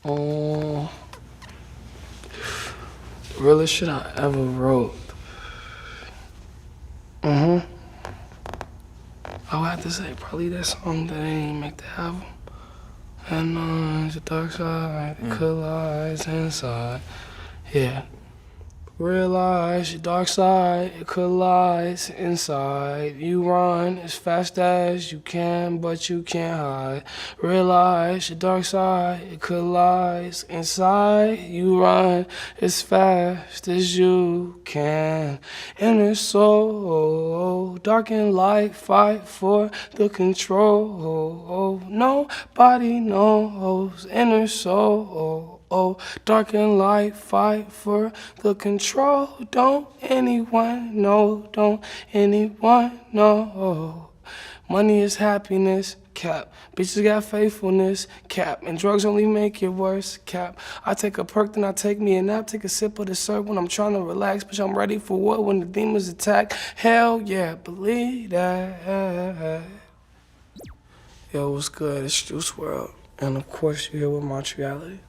Oh, realest shit I ever wrote. I would have to say probably that song that ain't make the album. And the dark side, it collides inside. Yeah. Realize your dark side, it collides inside. You run as fast as you can, but you can't hide. Realize your dark side, it collides inside. You run as fast as you can. Inner soul, dark and light, fight for the control. Nobody knows. Inner soul. Dark and light, fight for the control. Don't anyone know, don't anyone know. Money is happiness, cap. Bitches got faithfulness, cap. And drugs only make it worse, cap. I take a perk, then I take me a nap. Take a sip of the syrup when I'm trying to relax. Bitch, I'm ready for war when the demons attack. Hell yeah, believe that. Yo, what's good? It's Juice World. And of course, you're here with Montreality.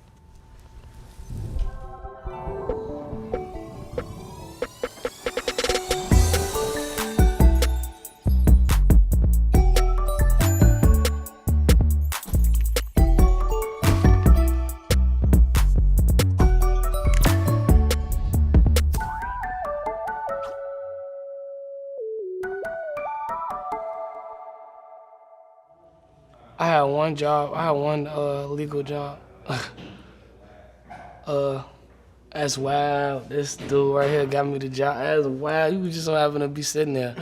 I had one job. I had one legal job. That's wild. This dude right here got me the job. That's wild. You just so happen to be sitting there.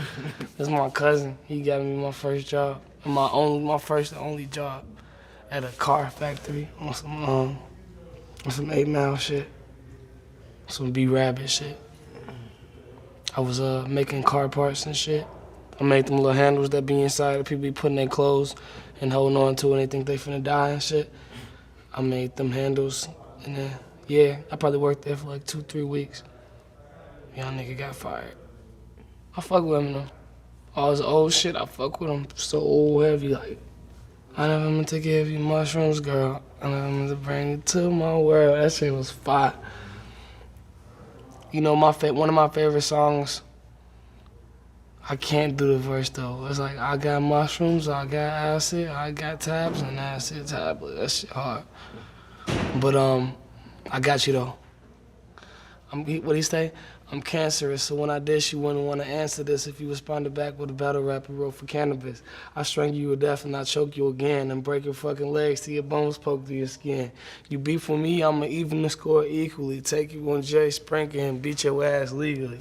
That's my cousin. He got me my first job, my first and only job at a car factory on some 8 Mile shit, some B-Rabbit shit. I was making car parts and shit. I made them little handles that be inside that people be putting their clothes and holding on to when they think they finna die and shit. I made them handles and then, yeah, I probably worked there for like 2-3 weeks. Young nigga got fired. I fuck with him though. All his old shit, I fuck with him. So old, heavy, like, I never meant to give you mushrooms, girl. I never meant to bring you to my world. That shit was fire. You know, one of my favorite songs, I can't do the verse though. It's like, I got mushrooms, I got acid, I got tabs and acid tablet. That shit hard. But I got you though. What'd he say? I'm cancerous, so when I dish, you wouldn't want to answer this if you responded back with a battle rap you wrote for cannabis. I strangle you to death and I choke you again and break your fucking legs till your bones poke through your skin. You beef with me, I'ma even the score equally. Take you on Jay Sprinkle and beat your ass legally.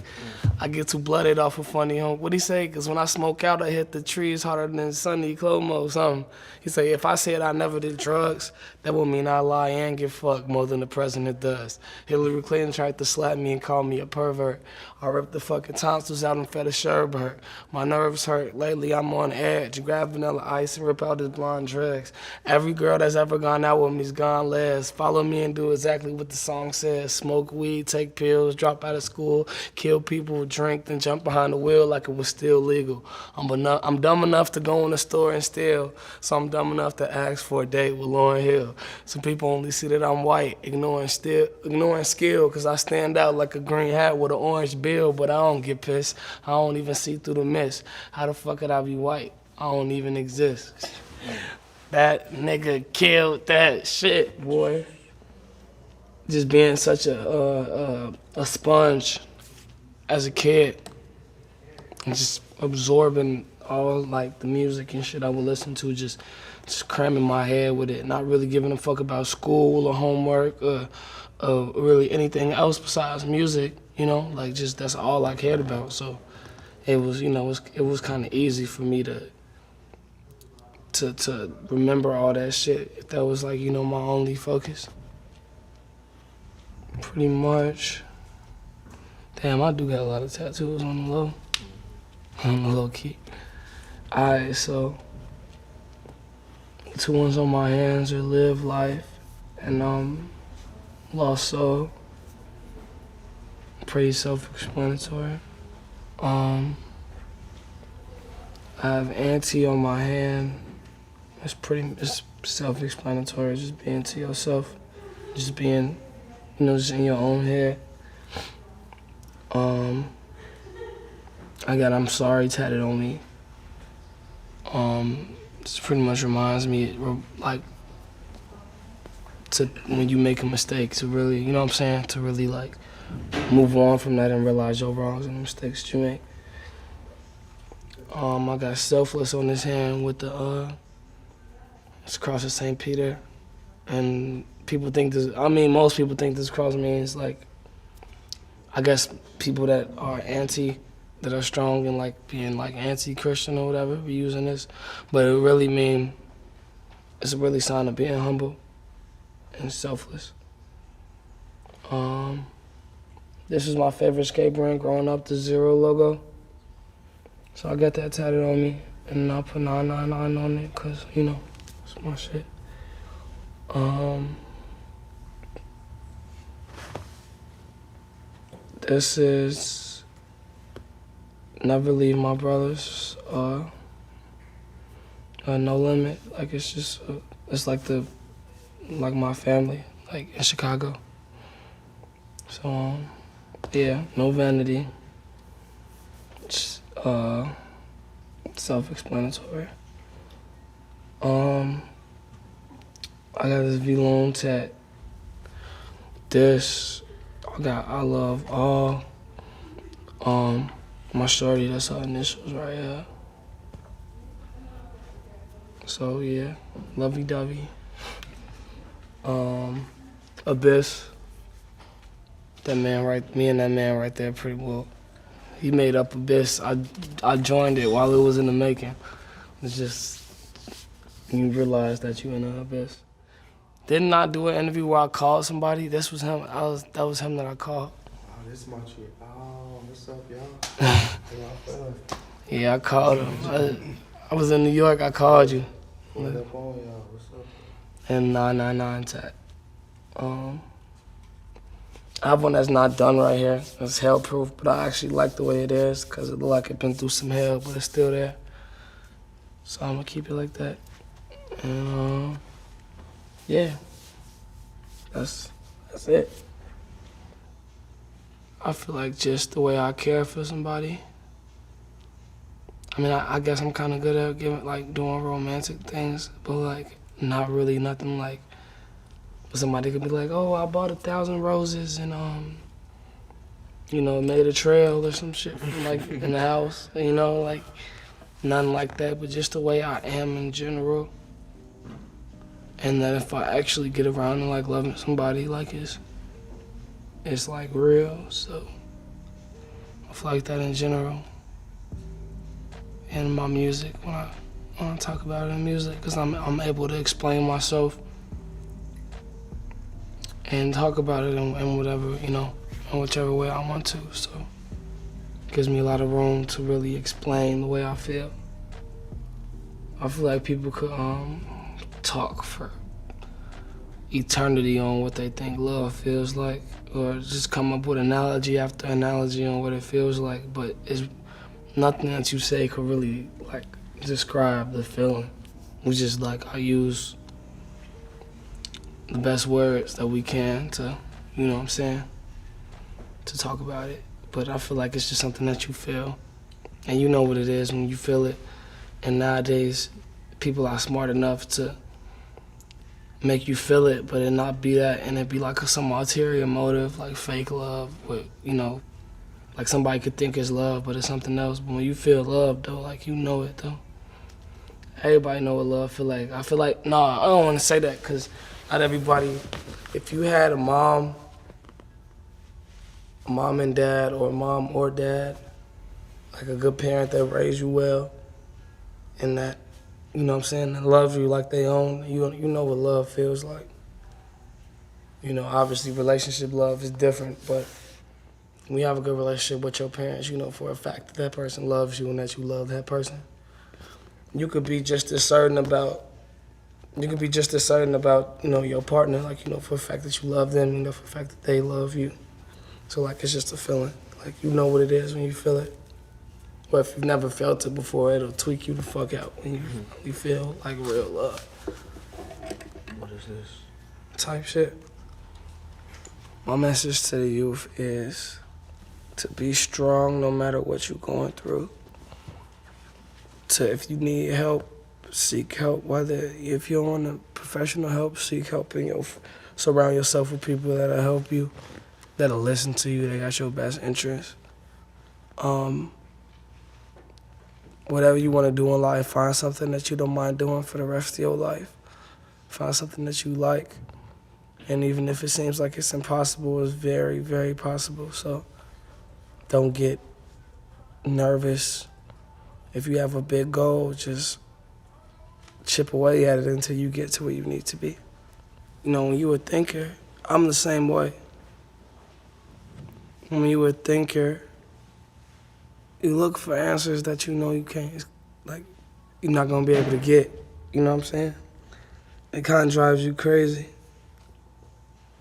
I get too blooded off a funny home. What'd he say? Cause when I smoke out, I hit the trees harder than Sonny Clomo or something. He say, if I said I never did drugs, that would mean I lie and get fucked more than the president does. Hillary Clinton tried to slap me and call me a pervert. I ripped the fucking tonsils out and fed a sherbet. My nerves hurt. Lately I'm on edge. Grab vanilla ice and rip out his blonde dreads. Every girl that's ever gone out with me's gone last. Follow me and do exactly what the song says. Smoke weed, take pills, drop out of school, kill people, drink, then jump behind the wheel like it was still legal. I'm dumb enough to go in the store and steal, so I'm dumb enough to ask for a date with Lauryn Hill. Some people only see that I'm white, ignoring skill, cause I stand out like a green hat with an orange bill, but I don't get pissed. I don't even see through the mist. How the fuck could I be white? I don't even exist. That nigga killed that shit, boy. Just being such a sponge as a kid and just absorbing all like the music and shit I would listen to, just cramming my head with it, not really giving a fuck about school or homework or really anything else besides music, you know, like just that's all I cared about. So it was, you know, it was kind of easy for me to remember all that shit if that was like, you know, my only focus. Pretty much. Damn, I do got a lot of tattoos on the low key. Alright, so 2 ones on my hands are Live Life and Lost Soul. Pretty self-explanatory. I have Auntie on my hand. It's self-explanatory, just being to yourself. just being, just in your own head. I got "I'm sorry" tatted on me. This pretty much reminds me, like, to when you make a mistake, to really, you know what I'm saying, to really like move on from that and realize your wrongs and mistakes that you make. I got "selfless" on this hand with the it's cross of St. Peter, and most people think this cross means like, I guess people that are strong and like being like anti-Christian or whatever, be using this, but it's a really sign of being humble and selfless. This is my favorite skate brand growing up, the Zero logo. So I got that tatted on me, and I put 999 on it, cause it's my shit. This is "Never Leave My Brothers," No Limit. Like, it's just, it's like my family, like in Chicago. So, yeah, no vanity. Just, self-explanatory. I got this V-Lone tat. I love all. My shorty, that's her initials right here. So yeah, lovey-dovey. Abyss. Me and that man right there, pretty well. He made up Abyss. I joined it while it was in the making. It's just, you realize that you in an abyss. Didn't I do an interview where I called somebody? This was him. That was him that I called. Oh, this is my shit. Oh, what's up, y'all? Yeah, I called him. I was in New York. I called you. What up on y'all? What's up? And 999 tat. I have one that's not done right here. It's hell proof, but I actually like the way it is because it look like it's been through some hell, but it's still there. So I'm gonna keep it like that. And yeah, that's it. I feel like just the way I care for somebody. I mean, I guess I'm kind of good at doing romantic things, but like not really nothing like. But somebody could be like, "Oh, I bought 1,000 roses and made a trail or some shit like in the house." Like nothing like that, but just the way I am in general. And that if I actually get around and like loving somebody, like it's like real. So I feel like that in general. In my music, when I talk about it in music, because I'm able to explain myself and talk about it in whatever, in whichever way I want to. So it gives me a lot of room to really explain the way I feel. I feel like people could talk for eternity on what they think love feels like, or just come up with analogy after analogy on what it feels like, but it's nothing that you say could really like describe the feeling. We just I use the best words that we can to, to talk about it. But I feel like it's just something that you feel, and you know what it is when you feel it. And nowadays, people are smart enough to make you feel it, but it not be that, and it be like some ulterior motive, like fake love, with like somebody could think it's love, but it's something else. But when you feel love, though, like you know it, though. Everybody know what love feel like. I feel like, I don't want to say that, because not everybody, if you had a mom and dad, or mom or dad, like a good parent that raised you well, and that, that loves you like they own, you know what love feels like. Obviously relationship love is different, but when you have a good relationship with your parents, you know for a fact that that person loves you and that you love that person. You could be just as certain about, your partner, like, for a fact that you love them, for a fact that they love you. So, like, it's just a feeling. Like, you know what it is when you feel it. Or if you've never felt it before, it'll tweak you the fuck out when you feel, like, real love. What is this? Type shit. My message to the youth is to be strong no matter what you're going through. If you need help, seek help. Whether if you want a professional help, seek help and surround yourself with people that'll help you, that'll listen to you, that got your best interest. Whatever you want to do in life, find something that you don't mind doing for the rest of your life. Find something that you like. And even if it seems like it's impossible, it's very, very possible. So don't get nervous. If you have a big goal, just chip away at it until you get to where you need to be. You know, when you're a thinker, I'm the same way. When you're a thinker, you look for answers that you know you can't, like, you're not gonna be able to get. You know what I'm saying? It kind of drives you crazy.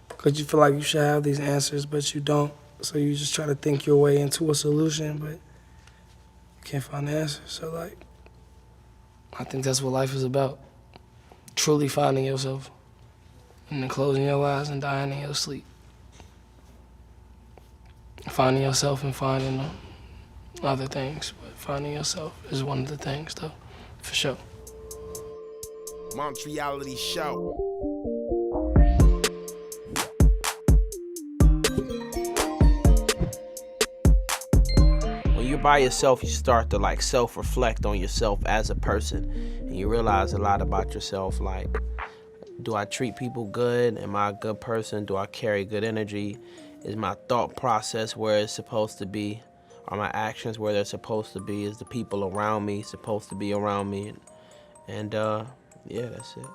Because you feel like you should have these answers, but you don't. So you just try to think your way into a solution, but you can't find the answer. So, like, I think that's what life is about. Truly finding yourself. And then closing your eyes and dying in your sleep. Finding yourself and finding other things. But finding yourself is one of the things, though, for sure. Montreality Show. When you're by yourself, you start to like self-reflect on yourself as a person, and you realize a lot about yourself. Like, do I treat people good? Am I a good person? Do I carry good energy? Is my thought process where it's supposed to be? Are my actions where they're supposed to be? Is the people around me supposed to be around me? And yeah, that's it.